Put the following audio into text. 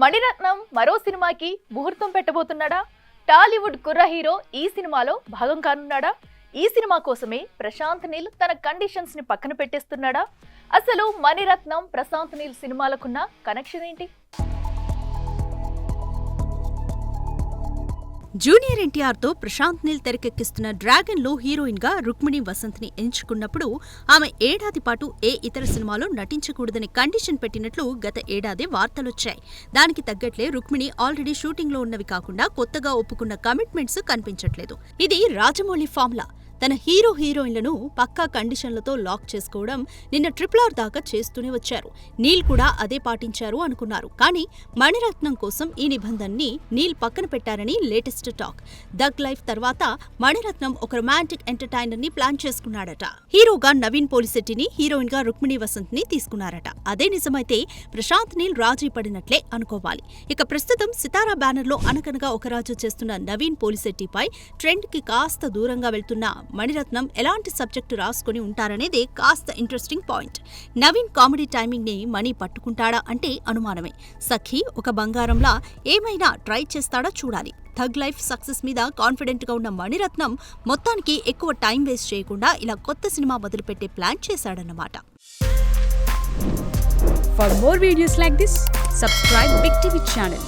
మణిరత్నం మరో సినిమాకి ముహూర్తం పెట్టబోతున్నాడా? టాలీవుడ్ కుర్ర హీరో ఈ సినిమాలో భాగం కానున్నాడా? ఈ సినిమా కోసమే ప్రశాంత్ నీల్ తన కండిషన్స్ ని పక్కన పెట్టేస్తున్నాడా? అసలు మణిరత్నం ప్రశాంత్ నీల్ సినిమాలకున్న కనెక్షన్ ఏంటి? జూనియర్ ఎన్టీఆర్తో ప్రశాంత్ నీల్ తెరకెక్కిస్తున్న డ్రాగన్ లో హీరోయిన్ గా రుక్మిణి వసంత్ ని ఎంచుకున్నప్పుడు ఆమె ఏడాది పాటు ఏ ఇతర సినిమాలో నటించకూడదని కండిషన్ పెట్టినట్లు గత ఏడాది వార్తలొచ్చాయి. దానికి తగ్గట్లే రుక్మిణి ఆల్రెడీ షూటింగ్ లో ఉన్నవి కాకుండా కొత్తగా ఒప్పుకున్న కమిట్మెంట్స్ కనిపించట్లేదు. ఇది రాజమౌళి ఫార్ములా. తన హీరోయిన్లను పక్కా కండిషన్లతో లాక్ చేసుకోవడం నిన్న RRR దాకా చేస్తూనే వచ్చారు. నీల్ కూడా అదే పాటించారు అనుకున్నారు. కానీ మణిరత్నం కోసం ఈ నిబంధనని నీల్ పక్కన పెట్టారని లేటెస్ట్ టాక్. దగ్ లైఫ్ తర్వాత మణిరత్నం ఒక రొమాంటిక్ ఎంటర్టైనర్ ని ప్లాన్ చేసుకున్నాడట. హీరోగా నవీన్ పోలిశెట్టిని, హీరోయిన్ గా రుక్మిణి వసంత్ ని తీసుకున్నారట. అదే నిజమైతే ప్రశాంత్ నీల్ రాజీ పడినట్లే అనుకోవాలి. ఇక ప్రస్తుతం సితారా బ్యానర్ లో అనగనగా ఒక రాజు చేస్తున్న నవీన్ పోలిశెట్టిపై ట్రెండ్ కి కాస్త దూరంగా వెళ్తున్న మణిరత్నం ఎలాంటి సబ్జెక్టు రాసుకుని ఉంటారనేదే కాస్త interesting point. Naveen comedy timing ని మణి పట్టుకుంటాడా అంటే అనుమానమే. సఖీ ఒక బంగారంలా ఏమైనా ట్రై చేస్తాడా చూడాలి. థగ్ లైఫ్ సక్సెస్ మీద కాన్ఫిడెంట్ గా ఉన్న మణిరత్నం మొత్తానికి ఎక్కువ టైం వేస్ట్ చేయకుండా ఇలా కొత్త సినిమా మొదలుపెట్టే plan చేశాడన్నమాట. For more videos like this, subscribe Big TV channel.